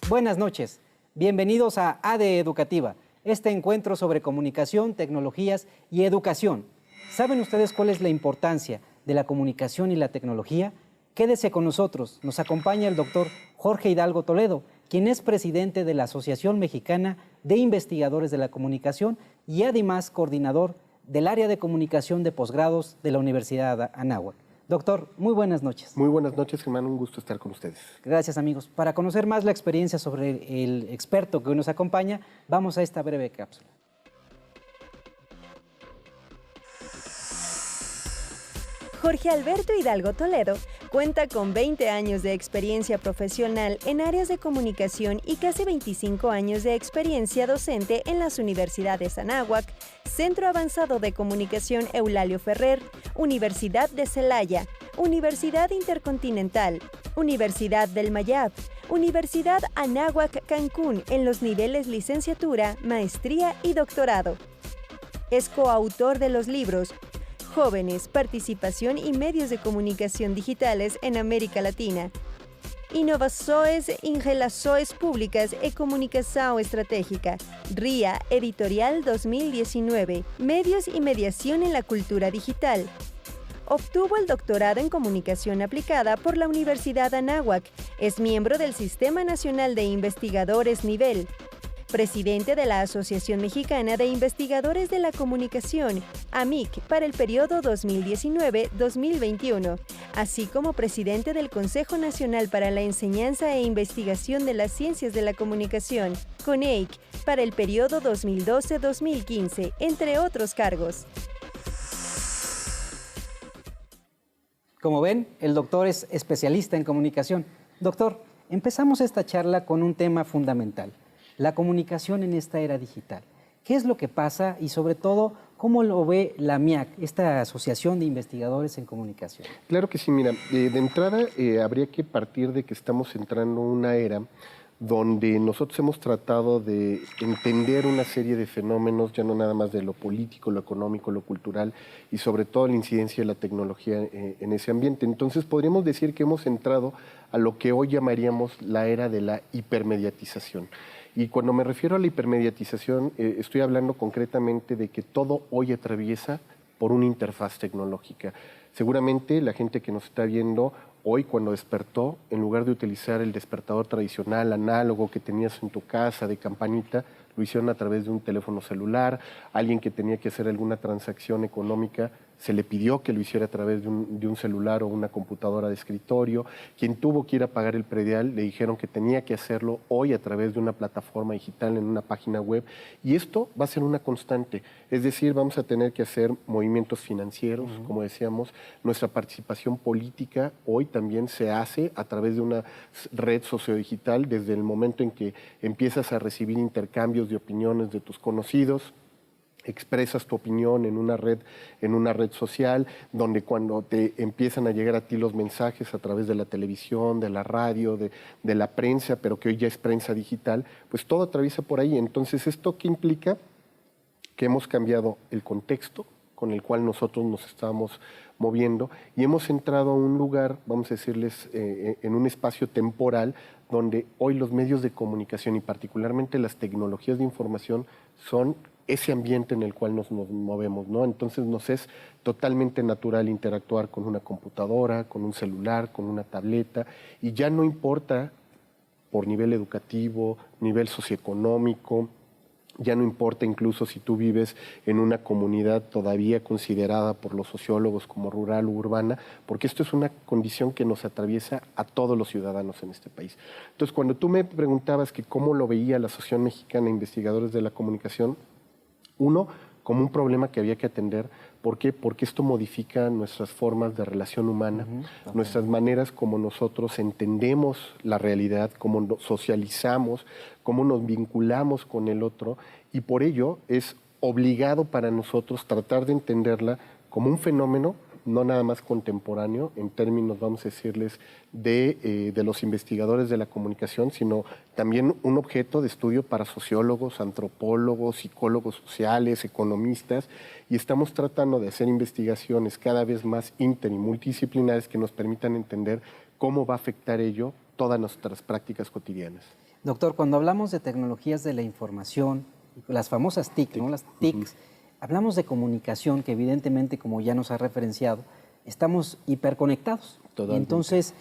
Buenas noches, bienvenidos a ADE Educativa, este encuentro sobre comunicación, tecnologías y educación. ¿Saben ustedes cuál es la importancia de la comunicación y la tecnología? Quédese con nosotros, nos acompaña el doctor Jorge Hidalgo Toledo, quien es presidente de la Asociación Mexicana de Investigadores de la Comunicación y además coordinador del área de comunicación de posgrados de la Universidad Anáhuac. Doctor, muy buenas noches. Muy buenas noches, Germán, un gusto estar con ustedes. Gracias, amigos. Para conocer más la experiencia sobre el experto que hoy nos acompaña, vamos a esta breve cápsula. Jorge Alberto Hidalgo Toledo cuenta con 20 años de experiencia profesional en áreas de comunicación y casi 25 años de experiencia docente en las universidades Anáhuac, Centro Avanzado de Comunicación Eulalio Ferrer, Universidad de Celaya, Universidad Intercontinental, Universidad del Mayab, Universidad Anáhuac Cancún en los niveles licenciatura, maestría y doctorado. Es coautor de los libros Jóvenes, Participación y Medios de Comunicación Digitales en América Latina, Innovações em Relações Públicas e Comunicação Estratégica, RIA Editorial 2019, Medios y Mediación en la Cultura Digital. Obtuvo el doctorado en Comunicación Aplicada por la Universidad Anáhuac. Es miembro del Sistema Nacional de Investigadores Nivel. Presidente de la Asociación Mexicana de Investigadores de la Comunicación, AMIC, para el periodo 2019-2021, así como presidente del Consejo Nacional para la Enseñanza e Investigación de las Ciencias de la Comunicación, CONEIC, para el periodo 2012-2015, entre otros cargos. Como ven, el doctor es especialista en comunicación. Doctor, empezamos esta charla con un tema fundamental: la comunicación en esta era digital. ¿Qué es lo que pasa y sobre todo cómo lo ve la AMIAC, esta Asociación de Investigadores en Comunicación? Claro que sí, mira, de entrada habría que partir de que estamos entrando en una era donde nosotros hemos tratado de entender una serie de fenómenos, ya no nada más de lo político, lo económico, lo cultural y sobre todo la incidencia de la tecnología en ese ambiente. Entonces podríamos decir que hemos entrado a lo que hoy llamaríamos la era de la hipermediatización. Y cuando me refiero a la hipermediatización, estoy hablando concretamente de que todo hoy atraviesa por una interfaz tecnológica. Seguramente la gente que nos está viendo hoy, cuando despertó, en lugar de utilizar el despertador tradicional, análogo, que tenías en tu casa, de campanita, lo hicieron a través de un teléfono celular. Alguien que tenía que hacer alguna transacción económica se le pidió que lo hiciera a través de un celular o una computadora de escritorio. Quien tuvo que ir a pagar el predial le dijeron que tenía que hacerlo hoy a través de una plataforma digital en una página web. Y esto va a ser una constante. Es decir, vamos a tener que hacer movimientos financieros, como decíamos. Nuestra participación política hoy también se hace a través de una red sociodigital desde el momento en que empiezas a recibir intercambios de opiniones de tus conocidos. Expresas tu opinión en una red social, donde cuando te empiezan a llegar a ti los mensajes a través de la televisión, de la radio, de la prensa, pero que hoy ya es prensa digital, pues todo atraviesa por ahí. Entonces, ¿esto qué implica? Que hemos cambiado el contexto con el cual nosotros nos estábamos moviendo y hemos entrado a un lugar, vamos a decirles, en un espacio temporal donde hoy los medios de comunicación y particularmente las tecnologías de información son ese ambiente en el cual nos movemos, ¿no? Entonces nos es totalmente natural interactuar con una computadora, con un celular, con una tableta, y ya no importa por nivel educativo, nivel socioeconómico, ya no importa incluso si tú vives en una comunidad todavía considerada por los sociólogos como rural o urbana, porque esto es una condición que nos atraviesa a todos los ciudadanos en este país. Entonces, cuando tú me preguntabas que cómo lo veía la Asociación Mexicana de Investigadores de la Comunicación, uno, como un problema que había que atender. ¿Por qué? Porque esto modifica nuestras formas de relación humana, nuestras maneras como nosotros entendemos la realidad, cómo nos socializamos, cómo nos vinculamos con el otro, y por ello es obligado para nosotros tratar de entenderla como un fenómeno, no nada más contemporáneo, en términos, vamos a decirles, de los investigadores de la comunicación, sino también un objeto de estudio para sociólogos, antropólogos, psicólogos sociales, economistas, y estamos tratando de hacer investigaciones cada vez más inter y multidisciplinares que nos permitan entender cómo va a afectar ello todas nuestras prácticas cotidianas. Doctor, cuando hablamos de tecnologías de la información, las famosas TIC, ¿no? Las TICs, hablamos de comunicación que evidentemente, como ya nos ha referenciado, estamos hiperconectados. Totalmente. Y entonces,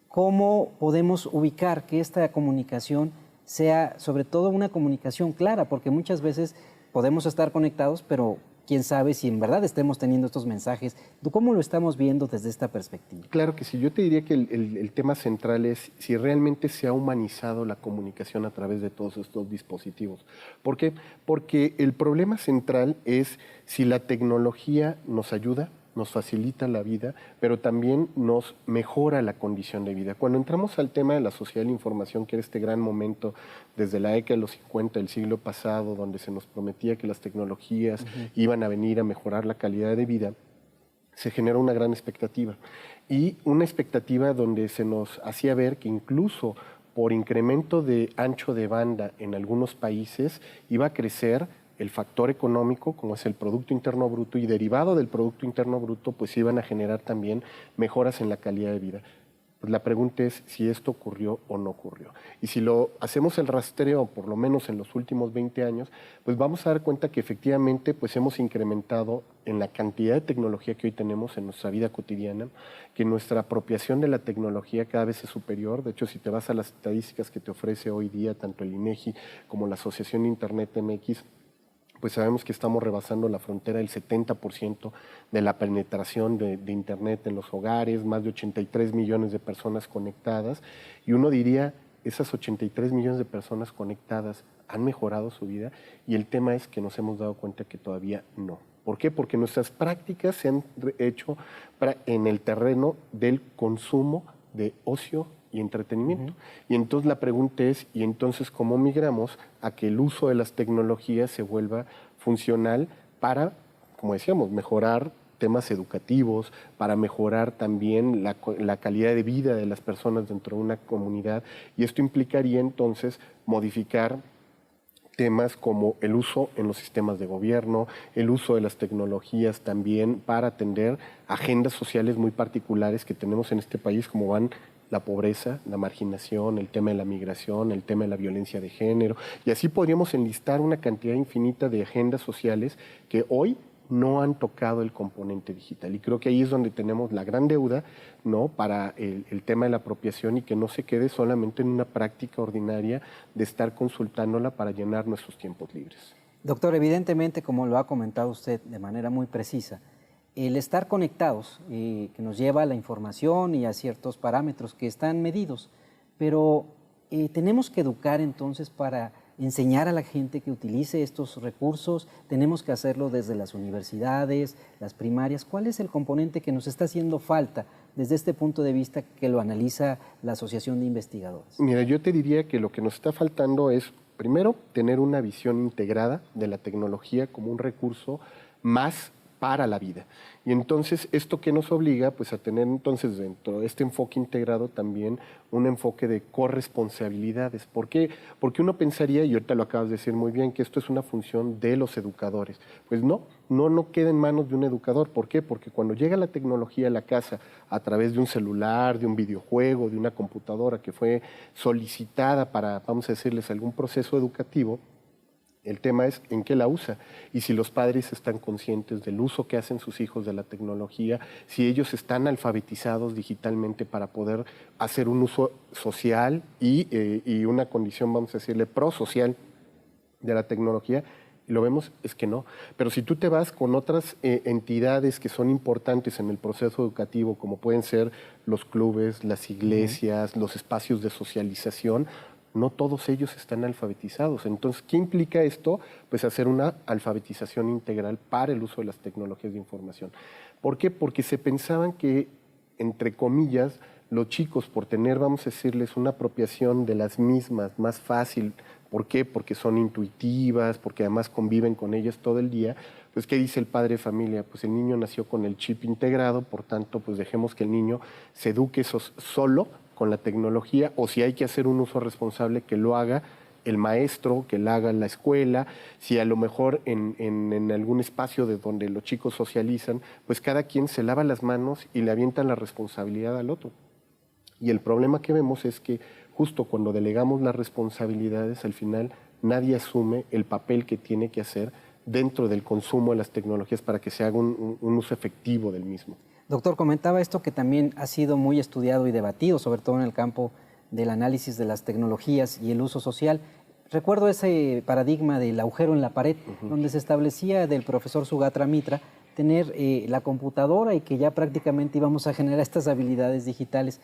¿cómo podemos ubicar que esta comunicación sea sobre todo una comunicación clara? Porque muchas veces podemos estar conectados, pero quién sabe si en verdad estemos teniendo estos mensajes. ¿Cómo lo estamos viendo desde esta perspectiva? Claro que sí. Yo te diría que el tema central es si realmente se ha humanizado la comunicación a través de todos estos dispositivos. ¿Por qué? Porque el problema central es si la tecnología nos ayuda, nos facilita la vida, pero también nos mejora la condición de vida. Cuando entramos al tema de la sociedad de la información, que era este gran momento desde la década de los 50 del siglo pasado, donde se nos prometía que las tecnologías iban a venir a mejorar la calidad de vida, se generó una gran expectativa. Y una expectativa donde se nos hacía ver que incluso por incremento de ancho de banda en algunos países iba a crecer el factor económico, como es el Producto Interno Bruto, y derivado del Producto Interno Bruto, pues iban a generar también mejoras en la calidad de vida. Pues la pregunta es si esto ocurrió o no ocurrió. Y si lo hacemos el rastreo, por lo menos en los últimos 20 años, pues vamos a dar cuenta que efectivamente pues hemos incrementado en la cantidad de tecnología que hoy tenemos en nuestra vida cotidiana, que nuestra apropiación de la tecnología cada vez es superior. De hecho, si te vas a las estadísticas que te ofrece hoy día tanto el INEGI como la Asociación Internet MX, pues sabemos que estamos rebasando la frontera del 70% de la penetración de Internet en los hogares, más de 83 millones de personas conectadas, y uno diría, esas 83 millones de personas conectadas han mejorado su vida, y el tema es que nos hemos dado cuenta que todavía no. ¿Por qué? Porque nuestras prácticas se han hecho en el terreno del consumo de ocio y entretenimiento. Y entonces la pregunta es, ¿y entonces cómo migramos a que el uso de las tecnologías se vuelva funcional para, como decíamos, mejorar temas educativos, para mejorar también la calidad de vida de las personas dentro de una comunidad? Y esto implicaría entonces modificar temas como el uso en los sistemas de gobierno, el uso de las tecnologías también para atender agendas sociales muy particulares que tenemos en este país, como van la pobreza, la marginación, el tema de la migración, el tema de la violencia de género, y así podríamos enlistar una cantidad infinita de agendas sociales que hoy no han tocado el componente digital. Y creo que ahí es donde tenemos la gran deuda, ¿no?, para el tema de la apropiación, y que no se quede solamente en una práctica ordinaria de estar consultándola para llenar nuestros tiempos libres. Doctor, evidentemente, como lo ha comentado usted de manera muy precisa, el estar conectados que nos lleva a la información y a ciertos parámetros que están medidos, pero tenemos que educar entonces para enseñar a la gente que utilice estos recursos, tenemos que hacerlo desde las universidades, las primarias. ¿Cuál es el componente que nos está haciendo falta desde este punto de vista que lo analiza la Asociación de Investigadores? Mira, yo te diría que lo que nos está faltando es, primero, tener una visión integrada de la tecnología como un recurso más para la vida. Y entonces, ¿esto qué nos obliga? Pues a tener entonces dentro de este enfoque integrado también un enfoque de corresponsabilidades. ¿Por qué? Porque uno pensaría, y ahorita lo acabas de decir muy bien, que esto es una función de los educadores. Pues no queda en manos de un educador. ¿Por qué? Porque cuando llega la tecnología a la casa a través de un celular, de un videojuego, de una computadora que fue solicitada para, vamos a decirles, algún proceso educativo, el tema es en qué la usa, y si los padres están conscientes del uso que hacen sus hijos de la tecnología, si ellos están alfabetizados digitalmente para poder hacer un uso social y una condición, vamos a decirle, prosocial de la tecnología. Y lo vemos es que no. Pero si tú te vas con otras entidades que son importantes en el proceso educativo, como pueden ser los clubes, las iglesias, los espacios de socialización, no todos ellos están alfabetizados. Entonces, ¿qué implica esto? Pues hacer una alfabetización integral para el uso de las tecnologías de información. ¿Por qué? Porque se pensaban que, entre comillas, los chicos, por tener, vamos a decirles, una apropiación de las mismas más fácil ¿Por qué? Porque son intuitivas, porque además conviven con ellas todo el día. Pues, ¿qué dice el padre de familia? Pues el niño nació con el chip integrado, por tanto, pues dejemos que el niño se eduque solo con la tecnología, o si hay que hacer un uso responsable, que lo haga el maestro, que lo haga la escuela. Si a lo mejor en algún espacio de donde los chicos socializan, pues cada quien se lava las manos y le avientan la responsabilidad al otro. Y el problema que vemos es que justo cuando delegamos las responsabilidades, al final nadie asume el papel que tiene que hacer dentro del consumo de las tecnologías para que se haga un uso efectivo del mismo. Doctor, comentaba esto que también ha sido muy estudiado y debatido, sobre todo en el campo del análisis de las tecnologías y el uso social. Recuerdo ese paradigma del agujero en la pared, donde se establecía del profesor Sugatra Mitra tener la computadora y que ya prácticamente íbamos a generar estas habilidades digitales.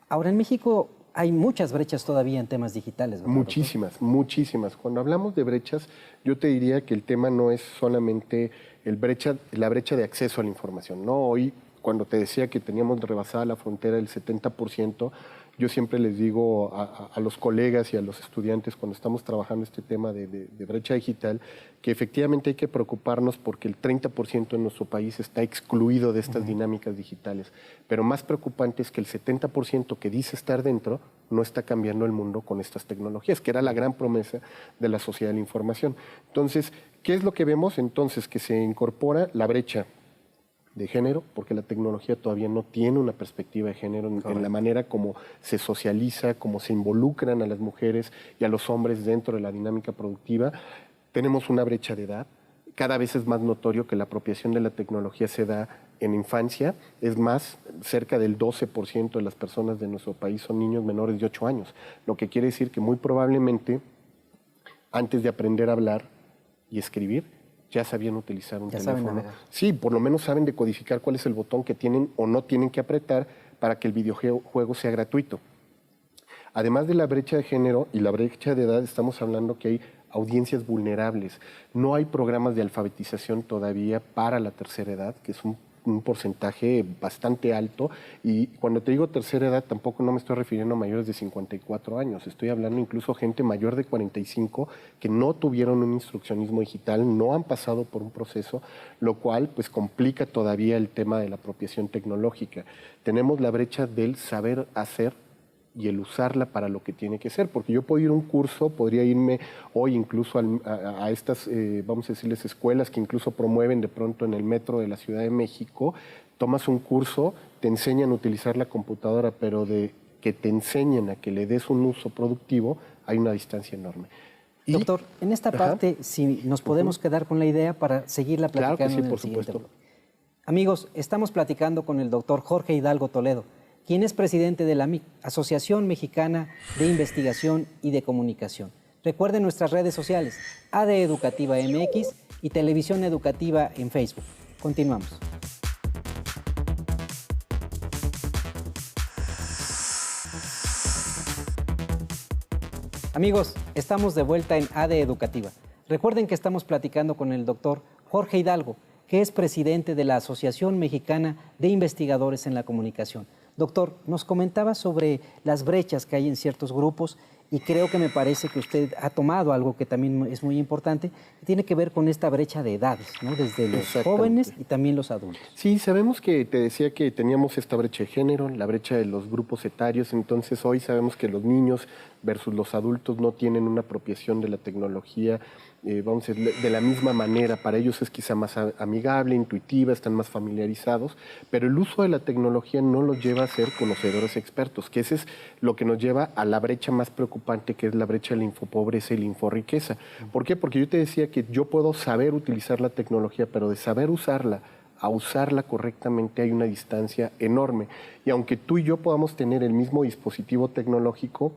Ahora en México hay muchas brechas todavía en temas digitales, ¿verdad, muchísimas, doctor? Muchísimas. Cuando hablamos de brechas, yo te diría que el tema no es solamente la brecha de acceso a la información. No, hoy, cuando te decía que teníamos rebasada la frontera del 70%, yo siempre les digo a los colegas y a los estudiantes cuando estamos trabajando este tema de brecha digital, que efectivamente hay que preocuparnos porque el 30% de nuestro país está excluido de estas dinámicas digitales. Pero más preocupante es que el 70% que dice estar dentro no está cambiando el mundo con estas tecnologías, que era la gran promesa de la sociedad de la información. Entonces, ¿qué es lo que vemos? Entonces, que se incorpora la brecha de género, porque la tecnología todavía no tiene una perspectiva de género en la manera como se socializa, como se involucran a las mujeres y a los hombres dentro de la dinámica productiva. Tenemos una brecha de edad. Cada vez es más notorio que la apropiación de la tecnología se da en infancia. Es más, cerca del 12% de las personas de nuestro país son niños menores de 8 años, lo que quiere decir que muy probablemente antes de aprender a hablar y escribir, ya sabían utilizar un teléfono. Sí, por lo menos saben decodificar cuál es el botón que tienen o no tienen que apretar para que el videojuego sea gratuito. Además de la brecha de género y la brecha de edad, estamos hablando que hay audiencias vulnerables. No hay programas de alfabetización todavía para la tercera edad, que es un porcentaje bastante alto, y cuando te digo tercera edad tampoco no me estoy refiriendo a mayores de 54 años, estoy hablando incluso gente mayor de 45 que no tuvieron un instruccionismo digital, no han pasado por un proceso, lo cual pues complica todavía el tema de la apropiación tecnológica. Tenemos la brecha del saber hacer y el usarla para lo que tiene que ser, porque yo puedo ir a un curso, podría irme hoy incluso a estas, vamos a decirles, escuelas que incluso promueven de pronto en el metro de la Ciudad de México, tomas un curso, te enseñan a utilizar la computadora, pero de que te enseñen a que le des un uso productivo, hay una distancia enorme. Doctor, en esta parte, si nos podemos quedar con la idea para seguirla platicando. Claro que sí, en por el siguiente supuesto. bloque. Amigos, estamos platicando con el doctor Jorge Hidalgo Toledo, quien es presidente de la Asociación Mexicana de Investigación y de Comunicación. Recuerden nuestras redes sociales, AD Educativa MX y Televisión Educativa en Facebook. Continuamos. Amigos, estamos de vuelta en AD Educativa. Recuerden que estamos platicando con el doctor Jorge Hidalgo, que es presidente de la Asociación Mexicana de Investigadores en la Comunicación. Doctor, nos comentaba sobre las brechas que hay en ciertos grupos y creo que me parece que usted ha tomado algo que también es muy importante, que tiene que ver con esta brecha de edades, ¿no? Desde los jóvenes y también los adultos. Sí, sabemos que te decía que teníamos esta brecha de género, la brecha de los grupos etarios, entonces hoy sabemos que los niños versus los adultos no tienen una apropiación de la tecnología, vamos a decir, de la misma manera. Para ellos es quizá más amigable, intuitiva, están más familiarizados, pero el uso de la tecnología no los lleva a ser conocedores expertos, que ese es lo que nos lleva a la brecha más preocupante, que es la brecha de la infopobreza y la inforriqueza. ¿Por qué? Porque yo te decía que yo puedo saber utilizar la tecnología, pero de saber usarla a usarla correctamente hay una distancia enorme. Y aunque tú y yo podamos tener el mismo dispositivo tecnológico,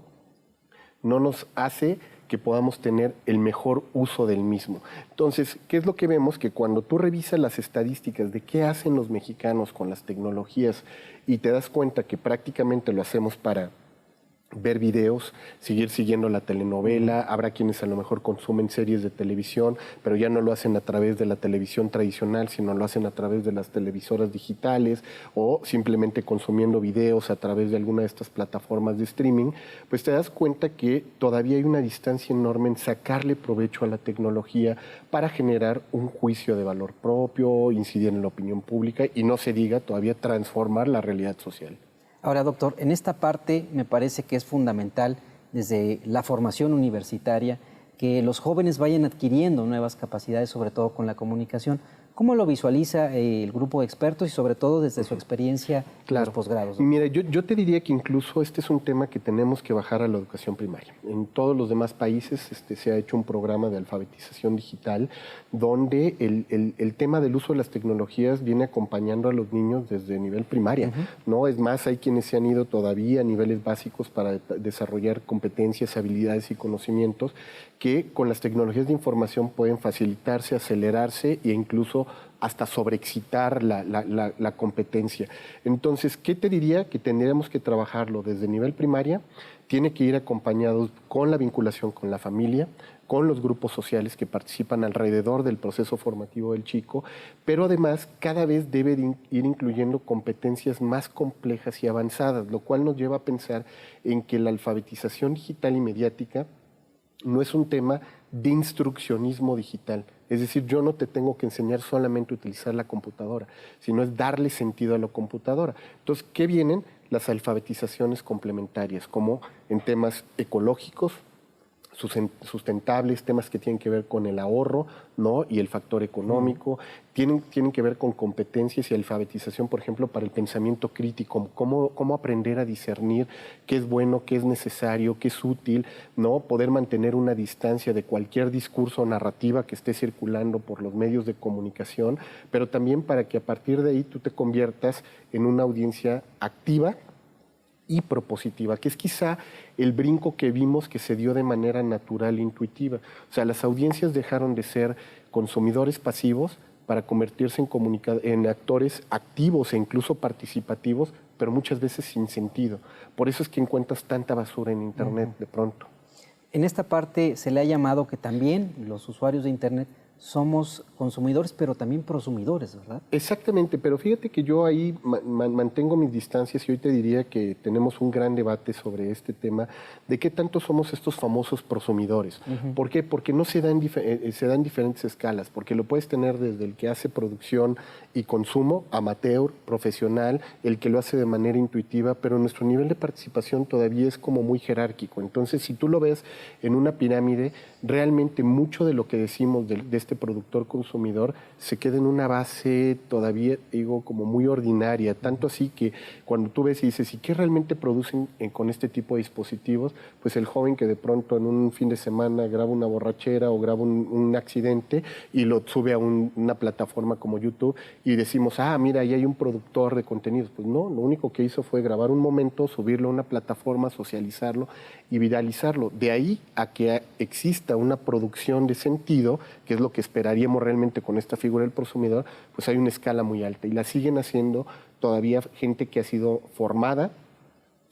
no nos hace que podamos tener el mejor uso del mismo. Entonces, ¿qué es lo que vemos? Que cuando tú revisas las estadísticas de qué hacen los mexicanos con las tecnologías y te das cuenta que prácticamente lo hacemos para ver videos, seguir siguiendo la telenovela. Habrá quienes a lo mejor consumen series de televisión, pero ya no lo hacen a través de la televisión tradicional, sino lo hacen a través de las televisoras digitales o simplemente consumiendo videos a través de alguna de estas plataformas de streaming. Pues te das cuenta que todavía hay una distancia enorme en sacarle provecho a la tecnología para generar un juicio de valor propio, incidir en la opinión pública y no se diga todavía transformar la realidad social. Ahora, doctor, en esta parte me parece que es fundamental desde la formación universitaria que los jóvenes vayan adquiriendo nuevas capacidades, sobre todo con la comunicación. ¿Cómo lo visualiza el grupo de expertos y sobre todo desde su experiencia en los posgrados? Mira, yo te diría que incluso este es un tema que tenemos que bajar a la educación primaria. En todos los demás países se ha hecho un programa de alfabetización digital donde el tema del uso de las tecnologías viene acompañando a los niños desde nivel primaria, ¿no? Es más, hay quienes se han ido todavía a niveles básicos para desarrollar competencias, habilidades y conocimientos que con las tecnologías de información pueden facilitarse, acelerarse e incluso hasta sobreexcitar la competencia. Entonces, ¿qué te diría? Que tendríamos que trabajarlo desde nivel primaria, tiene que ir acompañado con la vinculación con la familia, con los grupos sociales que participan alrededor del proceso formativo del chico, pero además cada vez debe ir incluyendo competencias más complejas y avanzadas, lo cual nos lleva a pensar en que la alfabetización digital y mediática no es un tema de instruccionismo digital. Es decir, yo no te tengo que enseñar solamente a utilizar la computadora, sino es darle sentido a la computadora. Entonces, ¿qué vienen? Las alfabetizaciones complementarias, como en temas ecológicos, sustentables, temas que tienen que ver con el ahorro, ¿no? Y el factor económico, tienen que ver con competencias y alfabetización, por ejemplo, para el pensamiento crítico, cómo aprender a discernir qué es bueno, qué es necesario, qué es útil, ¿no? Poder mantener una distancia de cualquier discurso o narrativa que esté circulando por los medios de comunicación, pero también para que a partir de ahí tú te conviertas en una audiencia activa y propositiva, que es quizá el brinco que vimos que se dio de manera natural e intuitiva. O sea, las audiencias dejaron de ser consumidores pasivos para convertirse en actores activos e incluso participativos, pero muchas veces sin sentido. Por eso es que encuentras tanta basura en Internet de pronto. En esta parte se le ha llamado que también los usuarios de Internet somos consumidores, pero también prosumidores, ¿verdad? Exactamente, pero fíjate que yo ahí mantengo mis distancias y hoy te diría que tenemos un gran debate sobre este tema de qué tanto somos estos famosos prosumidores. ¿Por qué? Porque no se da en diferentes escalas, porque lo puedes tener desde el que hace producción y consumo, amateur, profesional, el que lo hace de manera intuitiva, pero nuestro nivel de participación todavía es como muy jerárquico. Entonces, si tú lo ves en una pirámide, realmente mucho de lo que decimos de este productor consumidor se queda en una base todavía, digo, como muy ordinaria, tanto así que cuando tú ves y dices, ¿y qué realmente producen con este tipo de dispositivos? Pues el joven que de pronto en un fin de semana graba una borrachera o graba un accidente y lo sube a una plataforma como YouTube y decimos, mira, ahí hay un productor de contenidos. Pues no, lo único que hizo fue grabar un momento, subirlo a una plataforma, socializarlo y viralizarlo. De ahí a que exista una producción de sentido, que es lo que esperaríamos realmente con esta figura del prosumidor, pues hay una escala muy alta y la siguen haciendo todavía gente que ha sido formada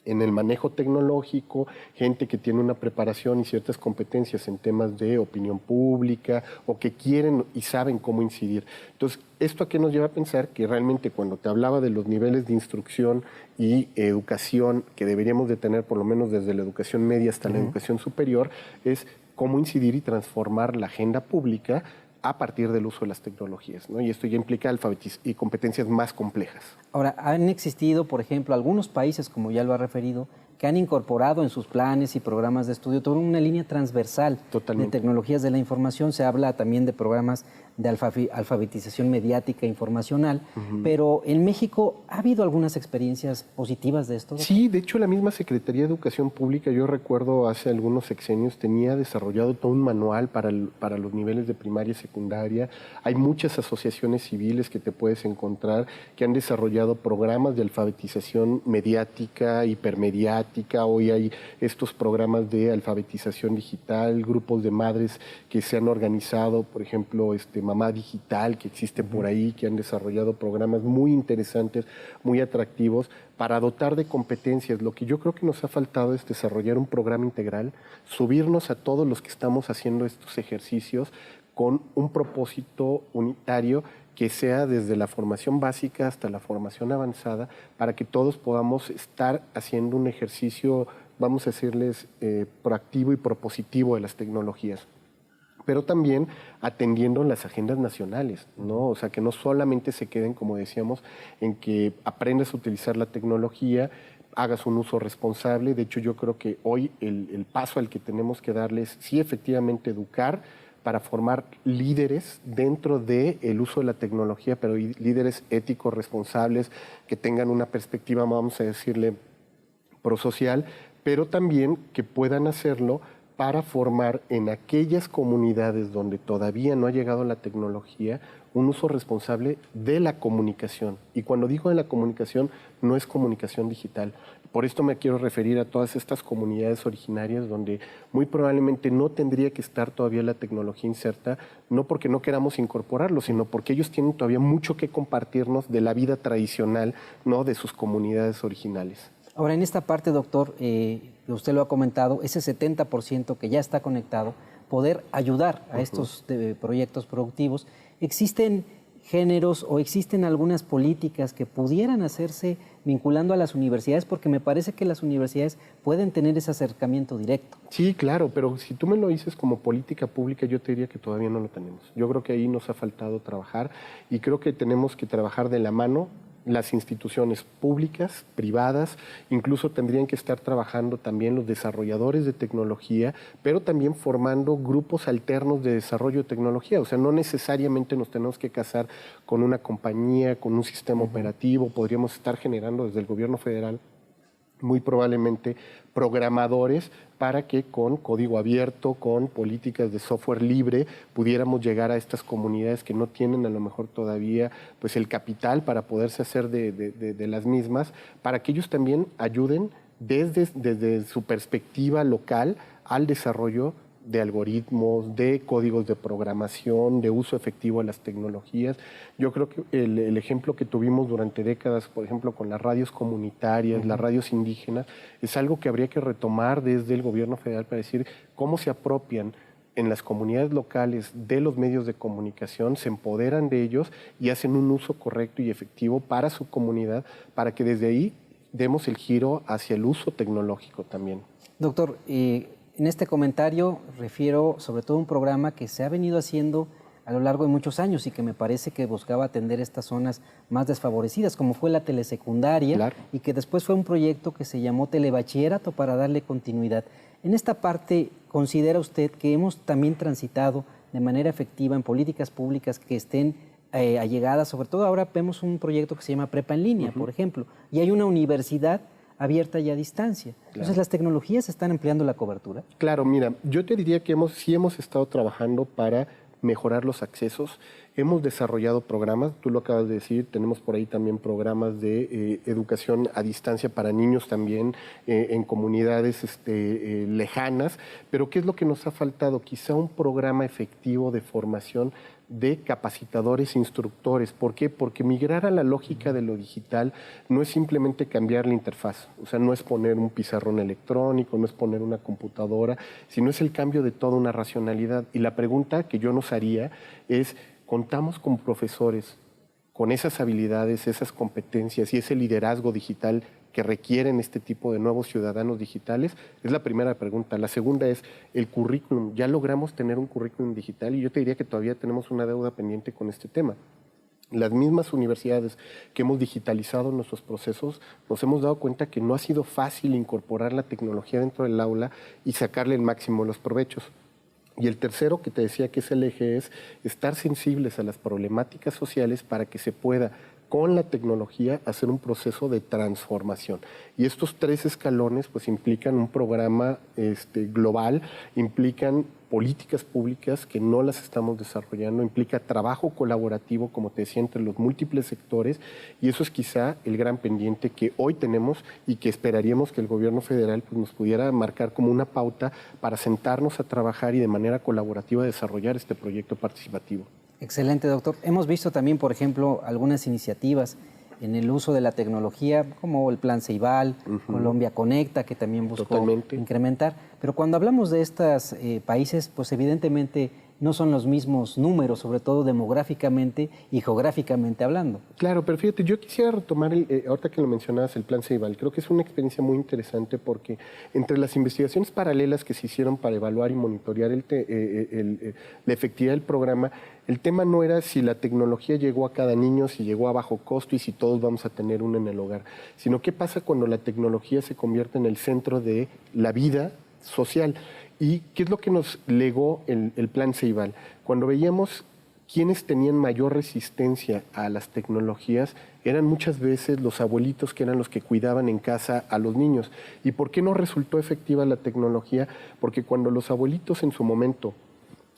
en el manejo tecnológico, gente que tiene una preparación y ciertas competencias en temas de opinión pública o que quieren y saben cómo incidir. Entonces, ¿esto a qué nos lleva a pensar? Que realmente cuando te hablaba de los niveles de instrucción y educación que deberíamos de tener por lo menos desde la educación media hasta la educación superior, es cómo incidir y transformar la agenda pública a partir del uso de las tecnologías, ¿no? Y esto ya implica y competencias más complejas. Ahora, han existido, por ejemplo, algunos países, como ya lo ha referido, que han incorporado en sus planes y programas de estudio toda una línea transversal de tecnologías de la información. Se habla también de programas de alfabetización mediática e informacional, pero en México ¿ha habido algunas experiencias positivas de esto? Sí, de hecho la misma Secretaría de Educación Pública, yo recuerdo hace algunos sexenios, tenía desarrollado todo un manual para los niveles de primaria y secundaria. Hay muchas asociaciones civiles que te puedes encontrar que han desarrollado programas de alfabetización mediática, hipermediática. Hoy hay estos programas de alfabetización digital, grupos de madres que se han organizado, por ejemplo, Mamá Digital, que existe por ahí, que han desarrollado programas muy interesantes, muy atractivos, para dotar de competencias. Lo que yo creo que nos ha faltado es desarrollar un programa integral, subirnos a todos los que estamos haciendo estos ejercicios con un propósito unitario que sea desde la formación básica hasta la formación avanzada, para que todos podamos estar haciendo un ejercicio, vamos a decirles, proactivo y propositivo de las tecnologías, pero también atendiendo las agendas nacionales, ¿no? O sea, que no solamente se queden, como decíamos, en que aprendas a utilizar la tecnología, hagas un uso responsable. De hecho, yo creo que hoy el paso al que tenemos que darle es, sí, efectivamente, educar para formar líderes dentro del uso de la tecnología, pero líderes éticos, responsables, que tengan una perspectiva, vamos a decirle, prosocial, pero también que puedan hacerlo para formar en aquellas comunidades donde todavía no ha llegado la tecnología un uso responsable de la comunicación. Y cuando digo de la comunicación, no es comunicación digital. Por esto me quiero referir a todas estas comunidades originarias donde muy probablemente no tendría que estar todavía la tecnología inserta, no porque no queramos incorporarlo, sino porque ellos tienen todavía mucho que compartirnos de la vida tradicional, ¿no?, de sus comunidades originales. Ahora, en esta parte, doctor, usted lo ha comentado, ese 70% que ya está conectado, poder ayudar a estos proyectos productivos. ¿Existen géneros o existen algunas políticas que pudieran hacerse vinculando a las universidades? Porque me parece que las universidades pueden tener ese acercamiento directo. Sí, claro, pero si tú me lo dices como política pública, yo te diría que todavía no lo tenemos. Yo creo que ahí nos ha faltado trabajar y creo que tenemos que trabajar de la mano. Las instituciones públicas, privadas, incluso tendrían que estar trabajando también los desarrolladores de tecnología, pero también formando grupos alternos de desarrollo de tecnología. O sea, no necesariamente nos tenemos que casar con una compañía, con un sistema operativo. Podríamos estar generando desde el gobierno federal muy probablemente programadores para que con código abierto, con políticas de software libre, pudiéramos llegar a estas comunidades que no tienen a lo mejor todavía pues el capital para poderse hacer de las mismas, para que ellos también ayuden desde su perspectiva local al desarrollo de algoritmos, de códigos de programación, de uso efectivo de las tecnologías. Yo creo que el ejemplo que tuvimos durante décadas, por ejemplo, con las radios comunitarias, las radios indígenas, es algo que habría que retomar desde el gobierno federal para decir cómo se apropian en las comunidades locales de los medios de comunicación, se empoderan de ellos y hacen un uso correcto y efectivo para su comunidad, para que desde ahí demos el giro hacia el uso tecnológico también. Doctor, en este comentario refiero sobre todo a un programa que se ha venido haciendo a lo largo de muchos años y que me parece que buscaba atender estas zonas más desfavorecidas, como fue la telesecundaria, claro, y que después fue un proyecto que se llamó Telebachillerato para darle continuidad. En esta parte, ¿considera usted que hemos también transitado de manera efectiva en políticas públicas que estén allegadas? Sobre todo ahora vemos un proyecto que se llama Prepa en Línea, por ejemplo, y hay una universidad abierta y a distancia. Claro. Entonces, ¿las tecnologías están ampliando la cobertura? Claro, mira, yo te diría que sí hemos estado trabajando para mejorar los accesos. Hemos desarrollado programas, tú lo acabas de decir, tenemos por ahí también programas de educación a distancia para niños también en comunidades lejanas, pero ¿qué es lo que nos ha faltado? Quizá un programa efectivo de formación de capacitadores e instructores. ¿Por qué? Porque migrar a la lógica de lo digital no es simplemente cambiar la interfaz, o sea, no es poner un pizarrón electrónico, no es poner una computadora, sino es el cambio de toda una racionalidad. Y la pregunta que yo nos haría es, ¿contamos con profesores con esas habilidades, esas competencias y ese liderazgo digital que requieren este tipo de nuevos ciudadanos digitales? Es la primera pregunta. La segunda es el currículum. ¿Ya logramos tener un currículum digital? Y yo te diría que todavía tenemos una deuda pendiente con este tema. Las mismas universidades que hemos digitalizado nuestros procesos, nos hemos dado cuenta que no ha sido fácil incorporar la tecnología dentro del aula y sacarle el máximo de los provechos. Y el tercero, que te decía que es el eje, es estar sensibles a las problemáticas sociales para que se pueda, con la tecnología, hacer un proceso de transformación. Y estos tres escalones pues implican un programa global, implican políticas públicas que no las estamos desarrollando, implica trabajo colaborativo, como te decía, entre los múltiples sectores, y eso es quizá el gran pendiente que hoy tenemos y que esperaríamos que el gobierno federal pues, nos pudiera marcar como una pauta para sentarnos a trabajar y de manera colaborativa desarrollar este proyecto participativo. Excelente, doctor. Hemos visto también, por ejemplo, algunas iniciativas en el uso de la tecnología, como el Plan Ceibal, Colombia Conecta, que también buscó incrementar. Pero cuando hablamos de estos países, pues evidentemente no son los mismos números, sobre todo demográficamente y geográficamente hablando. Claro, pero fíjate, yo quisiera retomar, ahorita que lo mencionabas, el Plan Ceibal. Creo que es una experiencia muy interesante porque entre las investigaciones paralelas que se hicieron para evaluar y monitorear la efectividad del programa, el tema no era si la tecnología llegó a cada niño, si llegó a bajo costo y si todos vamos a tener uno en el hogar, sino qué pasa cuando la tecnología se convierte en el centro de la vida social. ¿Y qué es lo que nos legó el Plan Ceibal? Cuando veíamos quiénes tenían mayor resistencia a las tecnologías, eran muchas veces los abuelitos que eran los que cuidaban en casa a los niños. ¿Y por qué no resultó efectiva la tecnología? Porque cuando los abuelitos en su momento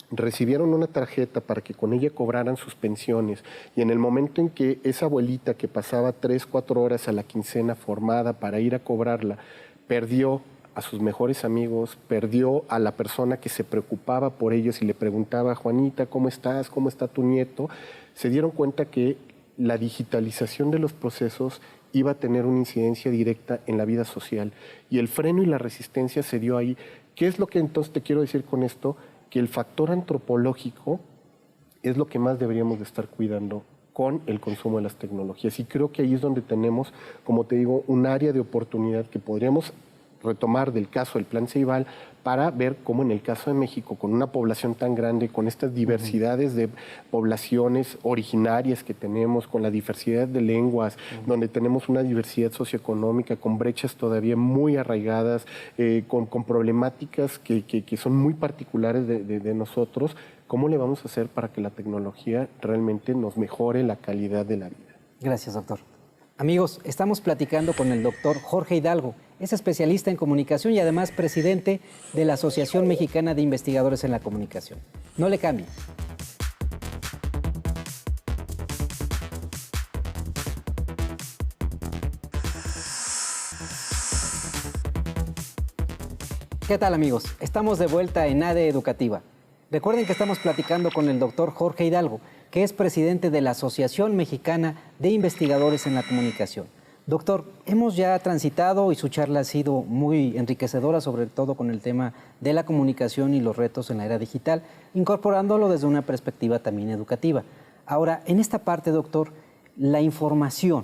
recibieron una tarjeta para que con ella cobraran sus pensiones y en el momento en que esa abuelita que pasaba 3, 4 horas a la quincena formada para ir a cobrarla, perdió a sus mejores amigos, perdió a la persona que se preocupaba por ellos y le preguntaba, Juanita, ¿cómo estás? ¿Cómo está tu nieto? Se dieron cuenta que la digitalización de los procesos iba a tener una incidencia directa en la vida social y el freno y la resistencia se dio ahí. ¿Qué es lo que entonces te quiero decir con esto? Que el factor antropológico es lo que más deberíamos de estar cuidando con el consumo de las tecnologías. Y creo que ahí es donde tenemos, como te digo, un área de oportunidad que podríamos retomar del caso del Plan Ceibal para ver cómo en el caso de México, con una población tan grande, con estas diversidades de poblaciones originarias que tenemos, con la diversidad de lenguas, donde tenemos una diversidad socioeconómica, con brechas todavía muy arraigadas, con problemáticas que son muy particulares de nosotros, ¿cómo le vamos a hacer para que la tecnología realmente nos mejore la calidad de la vida? Gracias, doctor. Amigos, estamos platicando con el doctor Jorge Hidalgo. Es especialista en comunicación y además presidente de la Asociación Mexicana de Investigadores en la Comunicación. No le cambie. ¿Qué tal, amigos? Estamos de vuelta en ADE Educativa. Recuerden que estamos platicando con el doctor Jorge Hidalgo, que es presidente de la Asociación Mexicana de Investigadores en la Comunicación. Doctor, hemos ya transitado y su charla ha sido muy enriquecedora, sobre todo con el tema de la comunicación y los retos en la era digital, incorporándolo desde una perspectiva también educativa. Ahora, en esta parte, doctor, la información,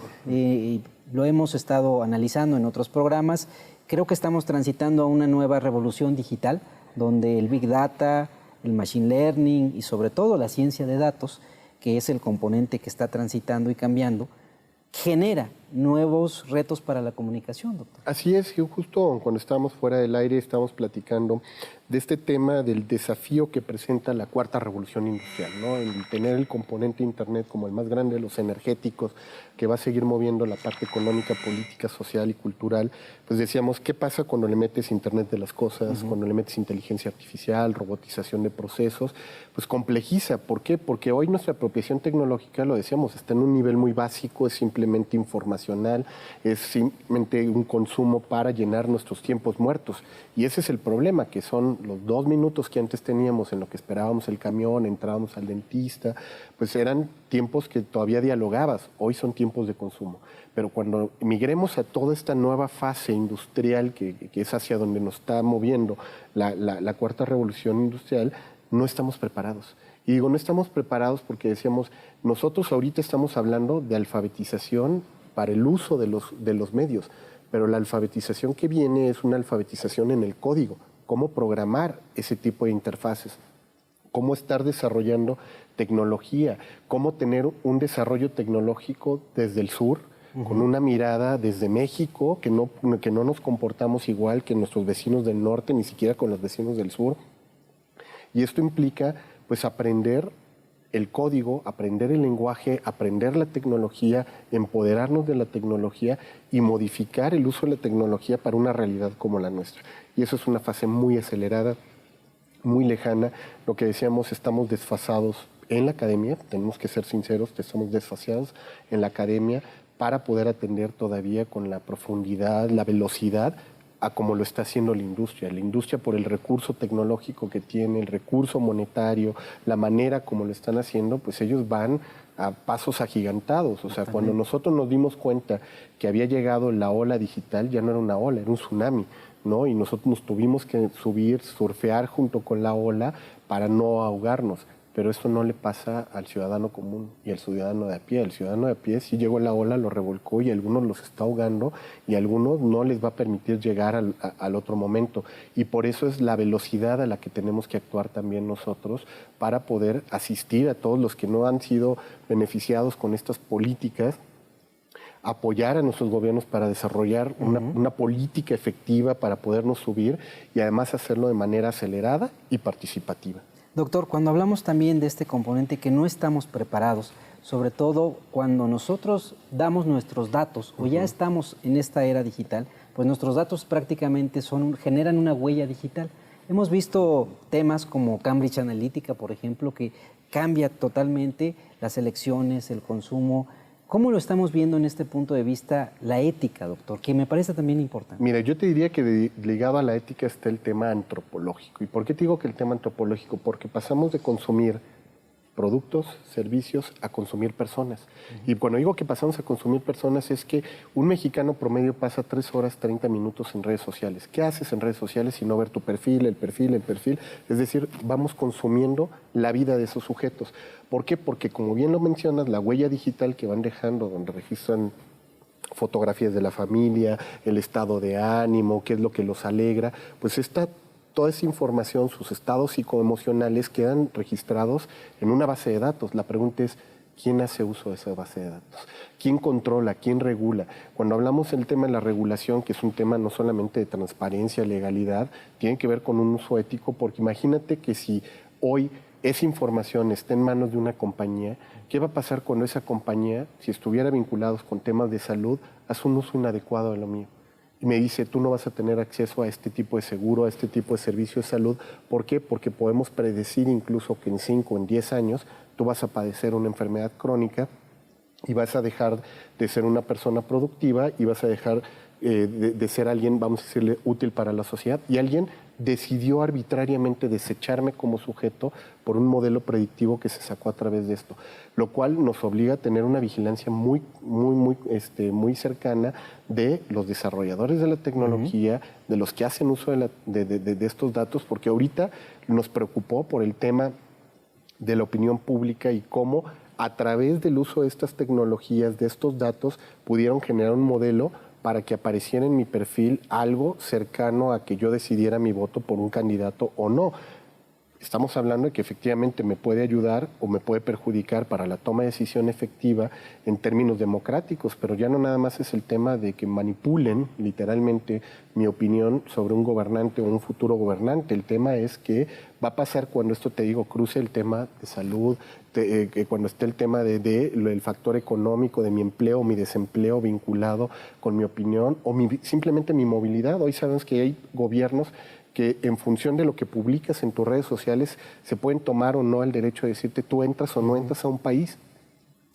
lo hemos estado analizando en otros programas, creo que estamos transitando a una nueva revolución digital, donde el Big Data, el Machine Learning y sobre todo la ciencia de datos, que es el componente que está transitando y cambiando, genera nuevos retos para la comunicación, doctor. Así es, yo justo cuando estábamos fuera del aire estábamos platicando de este tema del desafío que presenta la cuarta revolución industrial, ¿no? El tener el componente Internet como el más grande de los energéticos, que va a seguir moviendo la parte económica, política, social y cultural. Pues decíamos, ¿qué pasa cuando le metes Internet de las cosas, cuando le metes inteligencia artificial, robotización de procesos? Pues complejiza. ¿Por qué? Porque hoy nuestra apropiación tecnológica, lo decíamos, está en un nivel muy básico, es simplemente informacional, es simplemente un consumo para llenar nuestros tiempos muertos. Y ese es el problema, que son los 2 minutos que antes teníamos en lo que esperábamos el camión, entrábamos al dentista, pues eran tiempos que todavía dialogabas, hoy son tiempos de consumo. Pero cuando migremos a toda esta nueva fase industrial que es hacia donde nos está moviendo la cuarta revolución industrial, no estamos preparados. Y digo, no estamos preparados porque decíamos, nosotros ahorita estamos hablando de alfabetización para el uso de los medios, pero la alfabetización que viene es una alfabetización en el código, cómo programar ese tipo de interfaces, cómo estar desarrollando tecnología, cómo tener un desarrollo tecnológico desde el sur, con una mirada desde México, que no nos comportamos igual que nuestros vecinos del norte, ni siquiera con los vecinos del sur. Y esto implica, pues, aprender el código, aprender el lenguaje, aprender la tecnología, empoderarnos de la tecnología y modificar el uso de la tecnología para una realidad como la nuestra. Y eso es una fase muy acelerada, muy lejana. Lo que decíamos, estamos desfasados en la academia, tenemos que ser sinceros, estamos desfasados en la academia para poder atender todavía con la profundidad, la velocidad a como lo está haciendo la industria. La industria, por el recurso tecnológico que tiene, el recurso monetario, la manera como lo están haciendo, pues ellos van a pasos agigantados. O sea, cuando nosotros nos dimos cuenta que había llegado la ola digital, ya no era una ola, era un tsunami, ¿no? Y nosotros nos tuvimos que subir, surfear junto con la ola para no ahogarnos. Pero eso no le pasa al ciudadano común y al ciudadano de a pie. El ciudadano de a pie sí llegó la ola, lo revolcó y a algunos los está ahogando y a algunos no les va a permitir llegar al otro momento. Y por eso es la velocidad a la que tenemos que actuar también nosotros para poder asistir a todos los que no han sido beneficiados con estas políticas, apoyar a nuestros gobiernos para desarrollar una política efectiva para podernos subir y además hacerlo de manera acelerada y participativa. Doctor, cuando hablamos también de este componente que no estamos preparados, sobre todo cuando nosotros damos nuestros datos o ya estamos en esta era digital, pues nuestros datos prácticamente generan una huella digital. Hemos visto temas como Cambridge Analytica, por ejemplo, que cambia totalmente las elecciones, el consumo. ¿Cómo lo estamos viendo en este punto de vista la ética, doctor? Que me parece también importante. Mira, yo te diría que ligado a la ética está el tema antropológico. ¿Y por qué te digo que el tema antropológico? Porque pasamos de consumir productos, servicios, a consumir personas. Y cuando digo que pasamos a consumir personas es que un mexicano promedio pasa 3 horas 30 minutos en redes sociales. ¿Qué haces en redes sociales si no ver tu perfil, el perfil, el perfil? Es decir, vamos consumiendo la vida de esos sujetos. ¿Por qué? Porque como bien lo mencionas, la huella digital que van dejando, donde registran fotografías de la familia, el estado de ánimo, qué es lo que los alegra, pues toda esa información, sus estados psicoemocionales quedan registrados en una base de datos. La pregunta es, ¿quién hace uso de esa base de datos? ¿Quién controla? ¿Quién regula? Cuando hablamos del tema de la regulación, que es un tema no solamente de transparencia, legalidad, tiene que ver con un uso ético, porque imagínate que si hoy esa información está en manos de una compañía, ¿qué va a pasar cuando esa compañía, si estuviera vinculados con temas de salud, hace un uso inadecuado de lo mío? Y me dice, tú no vas a tener acceso a este tipo de seguro, a este tipo de servicio de salud. ¿Por qué? Porque podemos predecir incluso que en 5 o en 10 años tú vas a padecer una enfermedad crónica y vas a dejar de ser una persona productiva y vas a dejar de ser alguien, vamos a decirle, útil para la sociedad. Y alguien decidió arbitrariamente desecharme como sujeto por un modelo predictivo que se sacó a través de esto, lo cual nos obliga a tener una vigilancia muy cercana de los desarrolladores de la tecnología, de los que hacen uso de estos datos, porque ahorita nos preocupó por el tema de la opinión pública y cómo a través del uso de estas tecnologías, de estos datos, pudieron generar un modelo para que apareciera en mi perfil algo cercano a que yo decidiera mi voto por un candidato o no. Estamos hablando de que efectivamente me puede ayudar o me puede perjudicar para la toma de decisión efectiva en términos democráticos, pero ya no nada más es el tema de que manipulen literalmente mi opinión sobre un gobernante o un futuro gobernante. El tema es que va a pasar cuando esto, te digo, cruce el tema de salud, cuando esté el tema del factor económico, de mi empleo, mi desempleo vinculado con mi opinión o simplemente mi movilidad. Hoy sabemos que hay gobiernos que en función de lo que publicas en tus redes sociales se pueden tomar o no el derecho de decirte tú entras o no entras a un país.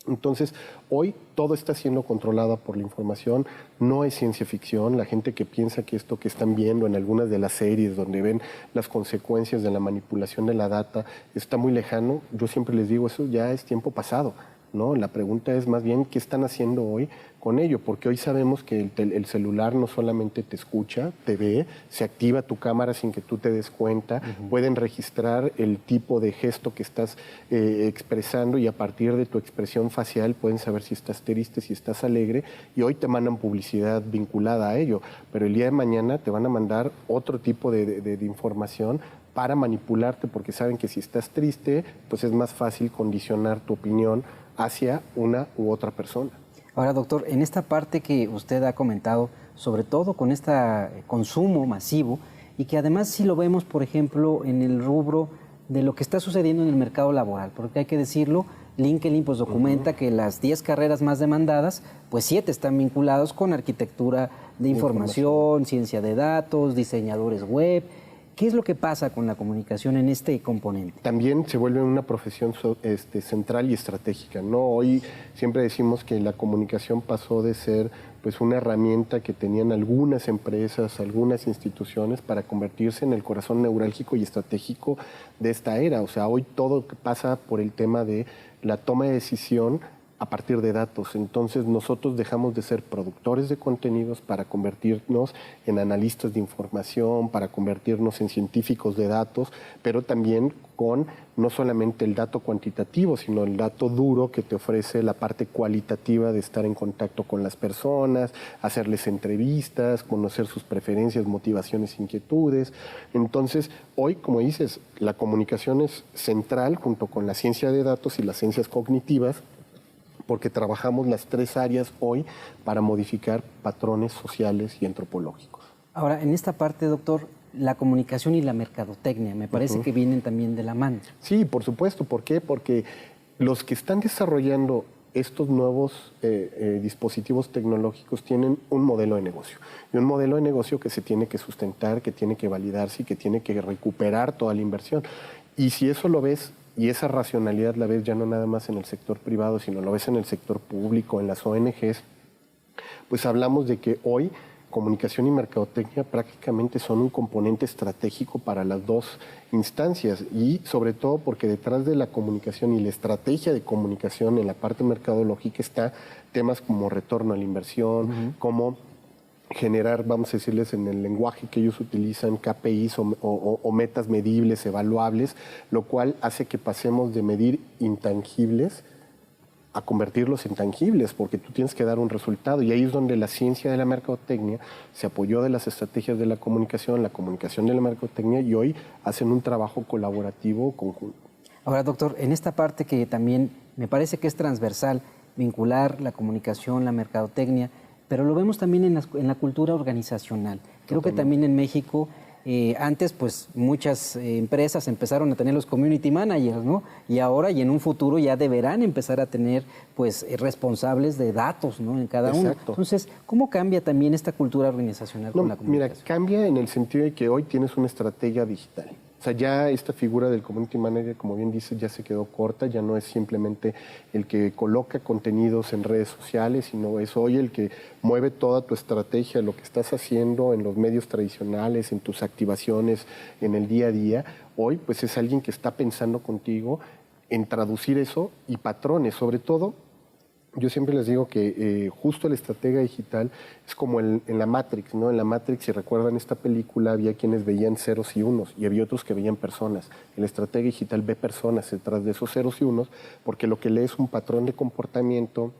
Entonces, hoy todo está siendo controlado por la información, no es ciencia ficción. La gente que piensa que esto que están viendo en algunas de las series donde ven las consecuencias de la manipulación de la data está muy lejano, yo siempre les digo, eso ya es tiempo pasado, ¿no? La pregunta es más bien, ¿qué están haciendo hoy con ello? Porque hoy sabemos que el celular no solamente te escucha, te ve, se activa tu cámara sin que tú te des cuenta, pueden registrar el tipo de gesto que estás expresando y a partir de tu expresión facial pueden saber si estás triste, si estás alegre, y hoy te mandan publicidad vinculada a ello, pero el día de mañana te van a mandar otro tipo de información para manipularte, porque saben que si estás triste, pues es más fácil condicionar tu opinión hacia una u otra persona. Ahora, doctor, en esta parte que usted ha comentado, sobre todo con este consumo masivo, y que además si lo vemos, por ejemplo, en el rubro de lo que está sucediendo en el mercado laboral, porque hay que decirlo, LinkedIn pues documenta que las 10 carreras más demandadas, pues 7 están vinculados con arquitectura de información, ciencia de datos, diseñadores web. ¿Qué es lo que pasa con la comunicación en este componente? También se vuelve una profesión central y estratégica, ¿no? Hoy siempre decimos que la comunicación pasó de ser pues una herramienta que tenían algunas empresas, algunas instituciones para convertirse en el corazón neurálgico y estratégico de esta era. O sea, hoy todo pasa por el tema de la toma de decisión a partir de datos. Entonces nosotros dejamos de ser productores de contenidos para convertirnos en analistas de información, para convertirnos en científicos de datos, pero también con no solamente el dato cuantitativo, sino el dato duro que te ofrece la parte cualitativa de estar en contacto con las personas, hacerles entrevistas, conocer sus preferencias, motivaciones, inquietudes. Entonces, hoy, como dices, la comunicación es central junto con la ciencia de datos y las ciencias cognitivas, porque trabajamos las tres áreas hoy para modificar patrones sociales y antropológicos. Ahora, en esta parte, doctor, la comunicación y la mercadotecnia, me parece que vienen también de la mano. Sí, por supuesto. ¿Por qué? Porque los que están desarrollando estos nuevos dispositivos tecnológicos tienen un modelo de negocio. Y un modelo de negocio que se tiene que sustentar, que tiene que validarse y que tiene que recuperar toda la inversión. Y si eso lo ves, y esa racionalidad la ves ya no nada más en el sector privado, sino lo ves en el sector público, en las ONGs, pues hablamos de que hoy comunicación y mercadotecnia prácticamente son un componente estratégico para las dos instancias, y sobre todo porque detrás de la comunicación y la estrategia de comunicación en la parte mercadológica está temas como retorno a la inversión, como generar, vamos a decirles en el lenguaje que ellos utilizan, KPIs o metas medibles, evaluables, lo cual hace que pasemos de medir intangibles a convertirlos en tangibles, porque tú tienes que dar un resultado. Y ahí es donde la ciencia de la mercadotecnia se apoyó de las estrategias de la comunicación de la mercadotecnia, y hoy hacen un trabajo colaborativo conjunto. Ahora, doctor, en esta parte que también me parece que es transversal, vincular la comunicación, la mercadotecnia, pero lo vemos también en la cultura organizacional. Creo que también en México, antes pues muchas empresas empezaron a tener los community managers, ¿no? Y ahora y en un futuro ya deberán empezar a tener pues responsables de datos, ¿no? En cada uno. Entonces, ¿cómo cambia también esta cultura organizacional con la comunicación? Mira, cambia en el sentido de que hoy tienes una estrategia digital. O sea, ya esta figura del community manager, como bien dices, ya se quedó corta, ya no es simplemente el que coloca contenidos en redes sociales, sino es hoy el que mueve toda tu estrategia, lo que estás haciendo en los medios tradicionales, en tus activaciones, en el día a día. Hoy, pues es alguien que está pensando contigo en traducir eso y patrones, sobre todo. Yo siempre les digo que justo el estratega digital es como en la Matrix, ¿no? En la Matrix, si recuerdan esta película, había quienes veían ceros y unos y había otros que veían personas. El estratega digital ve personas detrás de esos ceros y unos, porque lo que lee es un patrón de comportamiento,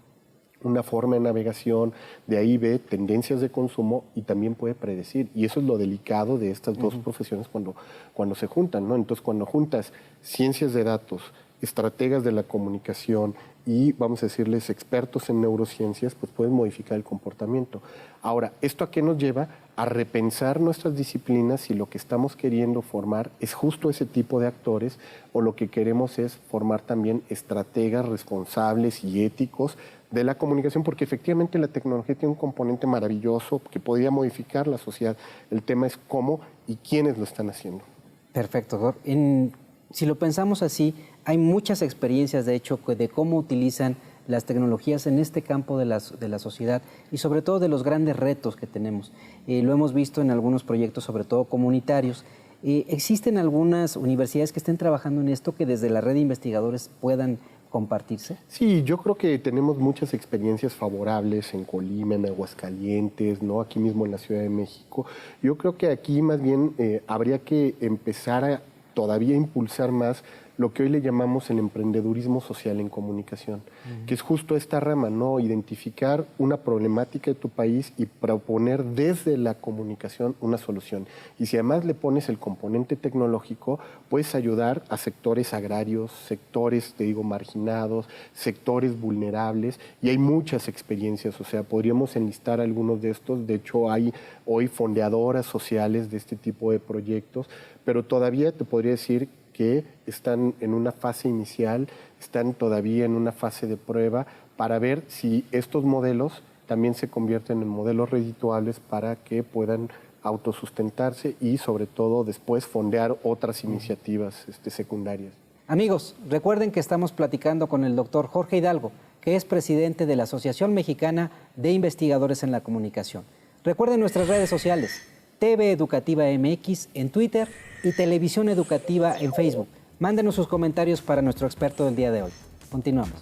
una forma de navegación, de ahí ve tendencias de consumo y también puede predecir. Y eso es lo delicado de estas dos profesiones cuando se juntan, ¿no? Entonces, cuando juntas ciencias de datos, estrategas de la comunicación y, vamos a decirles, expertos en neurociencias, pues pueden modificar el comportamiento. Ahora, ¿esto a qué nos lleva? A repensar nuestras disciplinas, si lo que estamos queriendo formar es justo ese tipo de actores, o lo que queremos es formar también estrategas responsables y éticos de la comunicación, porque efectivamente la tecnología tiene un componente maravilloso que podría modificar la sociedad. El tema es cómo y quiénes lo están haciendo. Perfecto, doctor. Si lo pensamos así, hay muchas experiencias, de hecho, de cómo utilizan las tecnologías en este campo de la sociedad y sobre todo de los grandes retos que tenemos. Lo hemos visto en algunos proyectos, sobre todo comunitarios. ¿Existen algunas universidades que estén trabajando en esto que desde la red de investigadores puedan compartirse? Sí, yo creo que tenemos muchas experiencias favorables en Colima, en Aguascalientes, ¿no? Aquí mismo en la Ciudad de México. Yo creo que aquí más bien habría que empezar a todavía impulsar más lo que hoy le llamamos el emprendedurismo social en comunicación, que es justo esta rama, ¿no? Identificar una problemática de tu país y proponer desde la comunicación una solución. Y si además le pones el componente tecnológico, puedes ayudar a sectores agrarios, sectores, te digo, marginados, sectores vulnerables, y hay muchas experiencias, o sea, podríamos enlistar algunos de estos. De hecho, hay hoy fondeadoras sociales de este tipo de proyectos, pero todavía te podría decir que están en una fase inicial, están todavía en una fase de prueba para ver si estos modelos también se convierten en modelos redituables para que puedan autosustentarse y sobre todo después fondear otras iniciativas secundarias. Amigos, recuerden que estamos platicando con el doctor Jorge Hidalgo, que es presidente de la Asociación Mexicana de Investigadores en la Comunicación. Recuerden nuestras redes sociales, TV Educativa MX en Twitter y Televisión Educativa en Facebook. Mándenos sus comentarios para nuestro experto del día de hoy. Continuamos.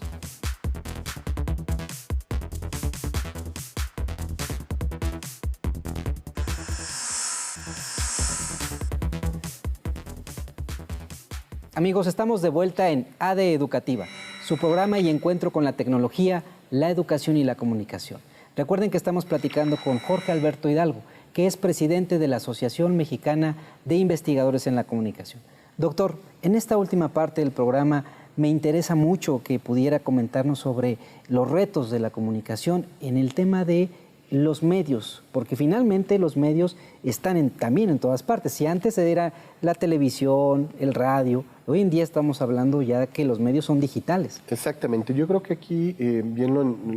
Amigos, estamos de vuelta en ADE Educativa, su programa y encuentro con la tecnología, la educación y la comunicación. Recuerden que estamos platicando con Jorge Alberto Hidalgo, que es presidente de la Asociación Mexicana de Investigadores en la Comunicación. Doctor, en esta última parte del programa me interesa mucho que pudiera comentarnos sobre los retos de la comunicación en el tema de los medios, porque finalmente los medios están también en todas partes. Si antes era la televisión, el radio, hoy en día estamos hablando ya que los medios son digitales. Exactamente. Yo creo que aquí bien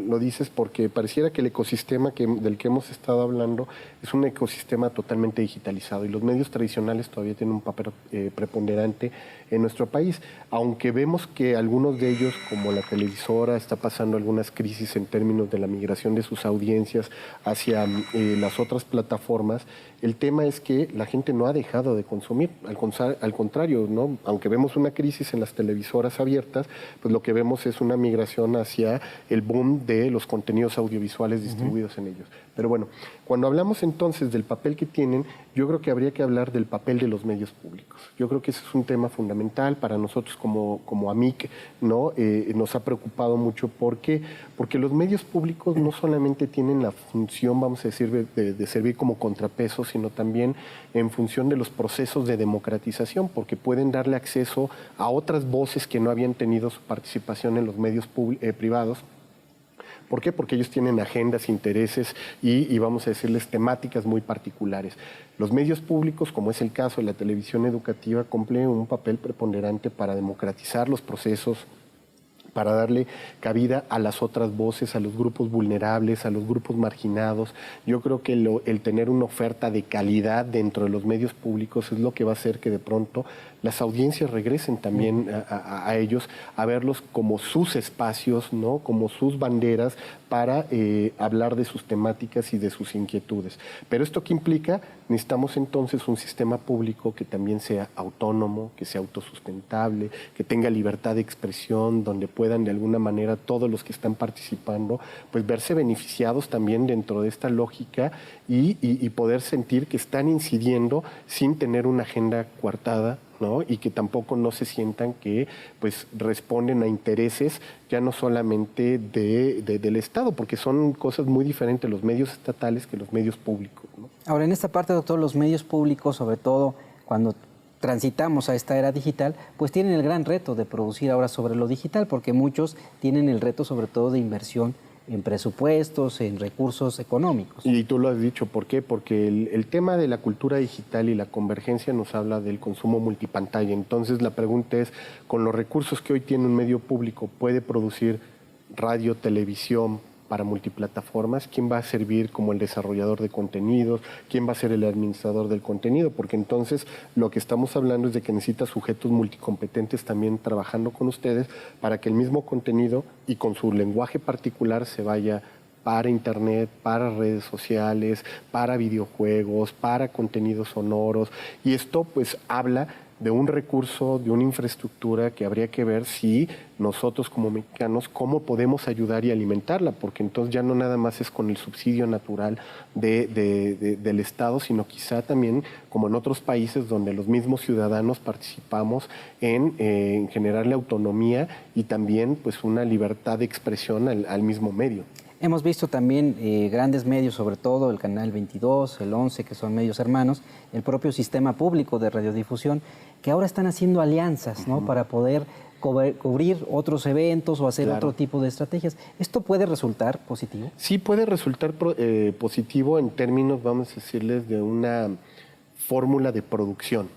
lo dices porque pareciera que el ecosistema del que hemos estado hablando es un ecosistema totalmente digitalizado y los medios tradicionales todavía tienen un papel preponderante en nuestro país, aunque vemos que algunos de ellos, como la televisora, está pasando algunas crisis en términos de la migración de sus audiencias hacia las otras plataformas. El tema es que la gente no ha dejado de consumir, al contrario, ¿no? Aunque vemos una crisis en las televisoras abiertas, pues lo que vemos es una migración hacia el boom de los contenidos audiovisuales distribuidos en ellos. Pero bueno, cuando hablamos entonces del papel que tienen, yo creo que habría que hablar del papel de los medios públicos. Yo creo que ese es un tema fundamental para nosotros como AMIC, ¿no? Nos ha preocupado mucho porque los medios públicos no solamente tienen la función, vamos a decir, de servir como contrapeso, sino también en función de los procesos de democratización, porque pueden darle acceso a otras voces que no habían tenido su participación en los medios privados. ¿Por qué? Porque ellos tienen agendas, intereses y vamos a decirles temáticas muy particulares. Los medios públicos, como es el caso de la televisión educativa, cumplen un papel preponderante para democratizar los procesos, para darle cabida a las otras voces, a los grupos vulnerables, a los grupos marginados. Yo creo que el tener una oferta de calidad dentro de los medios públicos es lo que va a hacer que de pronto las audiencias regresen también a ellos, a verlos como sus espacios, ¿no? Como sus banderas para hablar de sus temáticas y de sus inquietudes. Pero ¿esto qué implica? Necesitamos entonces un sistema público que también sea autónomo, que sea autosustentable, que tenga libertad de expresión, donde puedan de alguna manera todos los que están participando pues verse beneficiados también dentro de esta lógica y poder sentir que están incidiendo sin tener una agenda coartada, ¿no? Y que tampoco no se sientan que pues responden a intereses ya no solamente del Estado, porque son cosas muy diferentes los medios estatales que los medios públicos, ¿no? Ahora, en esta parte, doctor, los medios públicos, sobre todo cuando transitamos a esta era digital, pues tienen el gran reto de producir ahora sobre lo digital, porque muchos tienen el reto sobre todo de inversión en presupuestos, en recursos económicos. Y tú lo has dicho, ¿por qué? Porque el tema de la cultura digital y la convergencia nos habla del consumo multipantalla. Entonces la pregunta es, con los recursos que hoy tiene un medio público, ¿puede producir radio, televisión para multiplataformas? ¿Quién va a servir como el desarrollador de contenidos? ¿Quién va a ser el administrador del contenido? Porque entonces lo que estamos hablando es de que necesita sujetos multicompetentes también trabajando con ustedes para que el mismo contenido y con su lenguaje particular se vaya para internet, para redes sociales, para videojuegos, para contenidos sonoros. Y esto pues habla de un recurso, de una infraestructura que habría que ver si nosotros como mexicanos, cómo podemos ayudar y alimentarla, porque entonces ya no nada más es con el subsidio natural del Estado, sino quizá también como en otros países donde los mismos ciudadanos participamos en generarle autonomía y también pues una libertad de expresión al mismo medio. Hemos visto también grandes medios, sobre todo el Canal 22, el 11, que son medios hermanos, el propio sistema público de radiodifusión, que ahora están haciendo alianzas, ¿no? Para poder cubrir otros eventos o hacer otro tipo de estrategias. ¿Esto puede resultar positivo? Sí, puede resultar positivo en términos, vamos a decirles, de una fórmula de producción.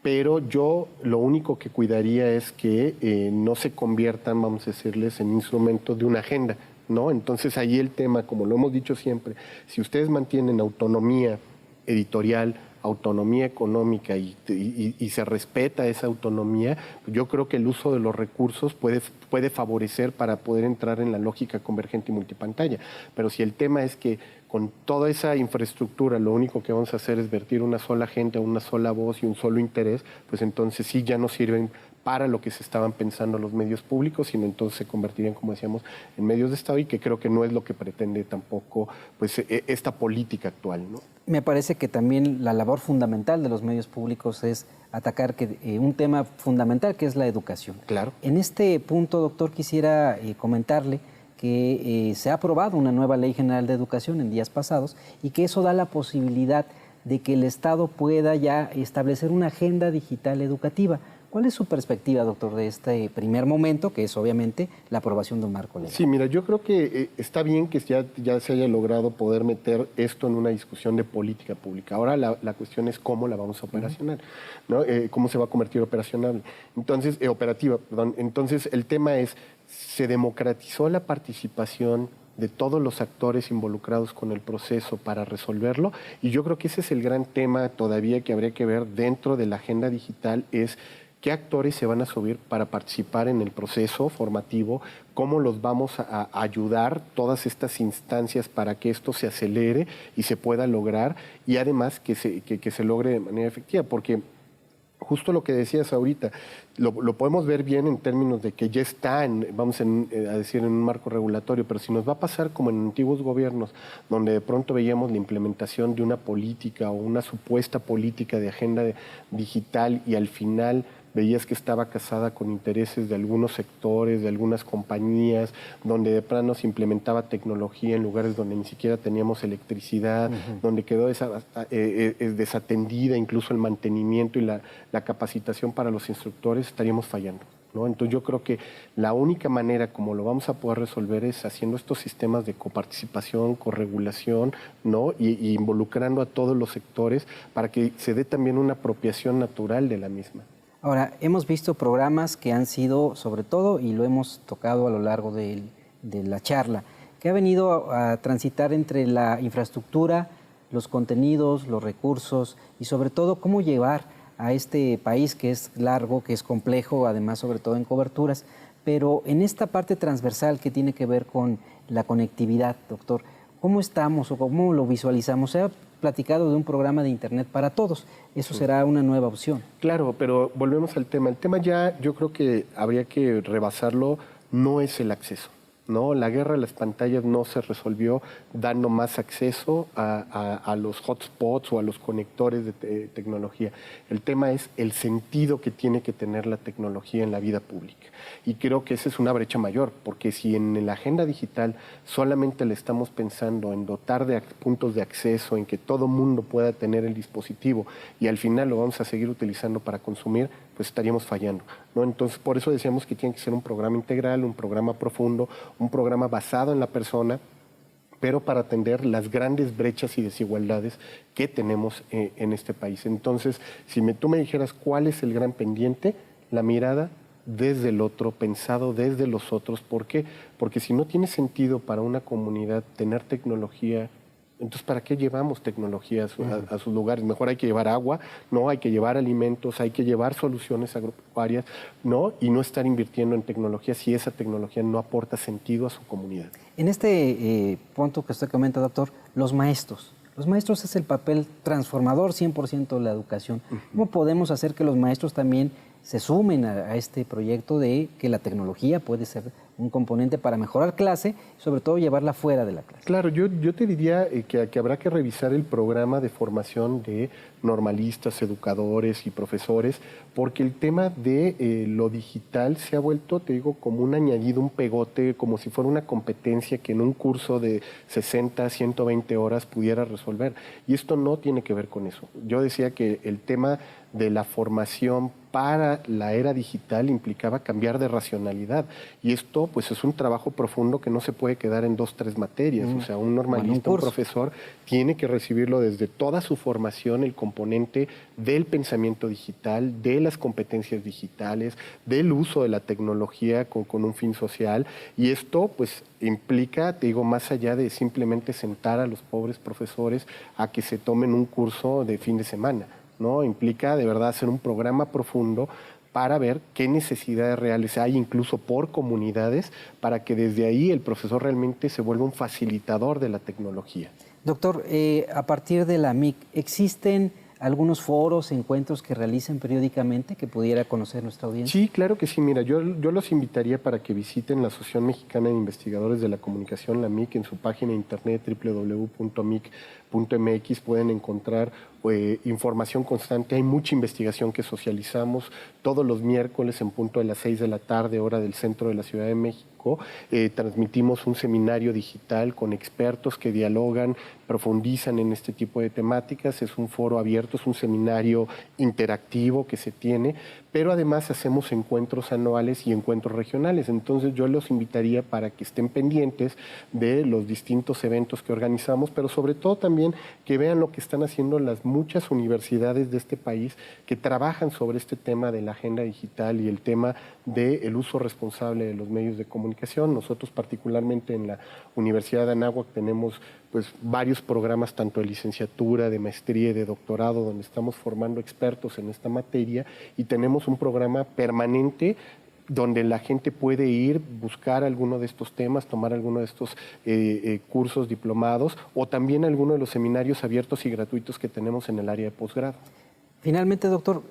Pero yo lo único que cuidaría es que no se conviertan, vamos a decirles, en instrumentos de una agenda, ¿no? Entonces ahí el tema, como lo hemos dicho siempre, si ustedes mantienen autonomía editorial, autonomía económica y se respeta esa autonomía, yo creo que el uso de los recursos puede favorecer para poder entrar en la lógica convergente y multipantalla. Pero si el tema es que con toda esa infraestructura lo único que vamos a hacer es vertir una sola gente, una sola voz y un solo interés, pues entonces sí ya no sirven para lo que se estaban pensando los medios públicos, sino entonces se convertirían, como decíamos, en medios de Estado, y que creo que no es lo que pretende tampoco pues, esta política actual, ¿no? Me parece que también la labor fundamental de los medios públicos es atacar un tema fundamental, que es la educación. Claro. En este punto, doctor, quisiera comentarle que se ha aprobado una nueva Ley General de Educación en días pasados y que eso da la posibilidad de que el Estado pueda ya establecer una agenda digital educativa. ¿Cuál es su perspectiva, doctor, de este primer momento, que es obviamente la aprobación de un marco legal? Sí, mira, yo creo que está bien que ya se haya logrado poder meter esto en una discusión de política pública. Ahora la cuestión es cómo la vamos a operacionar, ¿no? Cómo se va a convertir operativa. Entonces, el tema es, se democratizó la participación de todos los actores involucrados con el proceso para resolverlo, y yo creo que ese es el gran tema todavía que habría que ver dentro de la agenda digital, es qué actores se van a subir para participar en el proceso formativo, cómo los vamos a ayudar, todas estas instancias para que esto se acelere y se pueda lograr, y además que se logre de manera efectiva, porque justo lo que decías ahorita, lo podemos ver bien en términos de que ya está, vamos a decir, en un marco regulatorio, pero si nos va a pasar como en antiguos gobiernos, donde de pronto veíamos la implementación de una política o una supuesta política de agenda digital y al final veías que estaba casada con intereses de algunos sectores, de algunas compañías, donde de plano se implementaba tecnología en lugares donde ni siquiera teníamos electricidad, donde quedó desatendida incluso el mantenimiento y la capacitación para los instructores, estaríamos fallando, ¿no? Entonces yo creo que la única manera como lo vamos a poder resolver es haciendo estos sistemas de coparticipación, corregulación, ¿no? y involucrando a todos los sectores para que se dé también una apropiación natural de la misma. Ahora, hemos visto programas que han sido, sobre todo, y lo hemos tocado a lo largo de la charla, que ha venido a transitar entre la infraestructura, los contenidos, los recursos y sobre todo cómo llevar a este país que es largo, que es complejo, además sobre todo en coberturas, pero en esta parte transversal que tiene que ver con la conectividad, doctor, ¿cómo estamos o cómo lo visualizamos? Se ha platicado de un programa de Internet para todos. Eso será una nueva opción. Claro, pero volvemos al tema. El tema ya, yo creo que habría que rebasarlo, no es el acceso, ¿no? La guerra de las pantallas no se resolvió dando más acceso a los hotspots o a los conectores de tecnología. El tema es el sentido que tiene que tener la tecnología en la vida pública. Y creo que esa es una brecha mayor, porque si en la agenda digital solamente le estamos pensando en dotar de puntos de acceso, en que todo mundo pueda tener el dispositivo y al final lo vamos a seguir utilizando para consumir, pues estaríamos fallando, ¿no? Entonces, por eso decíamos que tiene que ser un programa integral, un programa profundo, un programa basado en la persona, pero para atender las grandes brechas y desigualdades que tenemos en este país. Entonces, si tú me dijeras cuál es el gran pendiente, la mirada desde el otro, pensado desde los otros. ¿Por qué? Porque si no tiene sentido para una comunidad tener tecnología, entonces ¿para qué llevamos tecnología a sus lugares? Mejor hay que llevar agua, ¿no? Hay que llevar alimentos, hay que llevar soluciones agropecuarias, ¿no? Y no estar invirtiendo en tecnología si esa tecnología no aporta sentido a su comunidad. En este punto que usted comenta, doctor, los maestros. Los maestros es el papel transformador 100% de la educación. ¿Cómo podemos hacer que los maestros también se sumen a este proyecto de que la tecnología puede ser un componente para mejorar clase, sobre todo llevarla fuera de la clase? Claro, yo te diría que habrá que revisar el programa de formación de normalistas, educadores y profesores, porque el tema de lo digital se ha vuelto, te digo, como un añadido, un pegote, como si fuera una competencia que en un curso de 60, 120 horas pudiera resolver. Y esto no tiene que ver con eso. Yo decía que el tema de la formación para la era digital implicaba cambiar de racionalidad. Y esto, pues, es un trabajo profundo que no se puede quedar en 2, 3 materias. O sea, un normalista, un profesor, tiene que recibirlo desde toda su formación, el componente del pensamiento digital, de las competencias digitales, del uso de la tecnología con un fin social. Y esto, pues, implica, te digo, más allá de simplemente sentar a los pobres profesores a que se tomen un curso de fin de semana, ¿no? Implica de verdad hacer un programa profundo para ver qué necesidades reales hay, incluso por comunidades, para que desde ahí el profesor realmente se vuelva un facilitador de la tecnología. Doctor, a partir de la MIC, ¿existen algunos foros, encuentros que realicen periódicamente que pudiera conocer nuestra audiencia? Sí, claro que sí. Mira, yo los invitaría para que visiten la Asociación Mexicana de Investigadores de la Comunicación, la MIC, en su página de internet www.mic.mx. Pueden encontrar información constante. Hay mucha investigación que socializamos todos los miércoles en punto de las 6 de la tarde, hora del centro de la Ciudad de México. Transmitimos un seminario digital con expertos que dialogan, profundizan en este tipo de temáticas. Es un foro abierto, es un seminario interactivo que se tiene, pero además hacemos encuentros anuales y encuentros regionales. Entonces yo los invitaría para que estén pendientes de los distintos eventos que organizamos, pero sobre todo también que vean lo que están haciendo las muchas universidades de este país que trabajan sobre este tema de la agenda digital y el tema del uso responsable de los medios de comunicación. Nosotros particularmente en la Universidad de Anáhuac tenemos pues varios programas tanto de licenciatura, de maestría y de doctorado donde estamos formando expertos en esta materia y tenemos un programa permanente donde la gente puede ir, buscar alguno de estos temas, tomar alguno de estos cursos diplomados o también alguno de los seminarios abiertos y gratuitos que tenemos en el área de posgrado. Finalmente, doctor,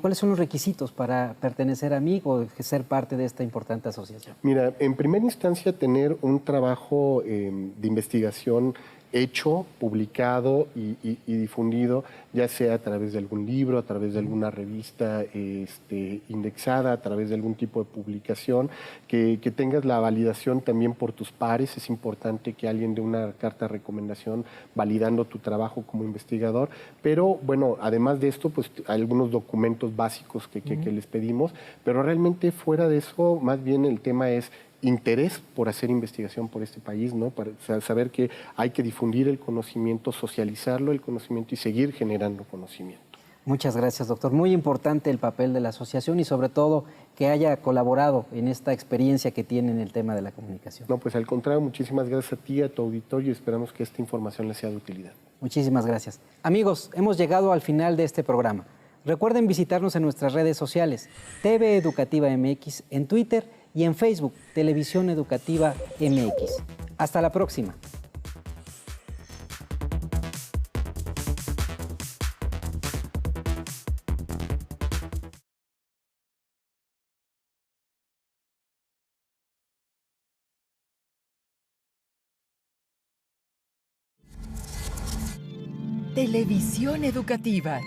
¿cuáles son los requisitos para pertenecer a MIC o ser parte de esta importante asociación? Mira, en primera instancia, tener un trabajo de investigación hecho, publicado y difundido, ya sea a través de algún libro, a través de alguna revista indexada, a través de algún tipo de publicación, que tengas la validación también por tus pares. Es importante que alguien dé una carta de recomendación validando tu trabajo como investigador, pero bueno, además de esto, pues hay algunos documentos básicos que les pedimos, pero realmente fuera de eso, más bien el tema es interés por hacer investigación por este país, ¿no? Para saber que hay que difundir el conocimiento, socializarlo el conocimiento y seguir generando conocimiento. Muchas gracias, doctor. Muy importante el papel de la asociación y sobre todo que haya colaborado en esta experiencia que tiene en el tema de la comunicación. No, pues al contrario, muchísimas gracias a ti, a tu auditorio y esperamos que esta información les sea de utilidad. Muchísimas gracias. Amigos, hemos llegado al final de este programa. Recuerden visitarnos en nuestras redes sociales, TV Educativa MX en Twitter y en Facebook, Televisión Educativa MX. Hasta la próxima. Televisión Educativa.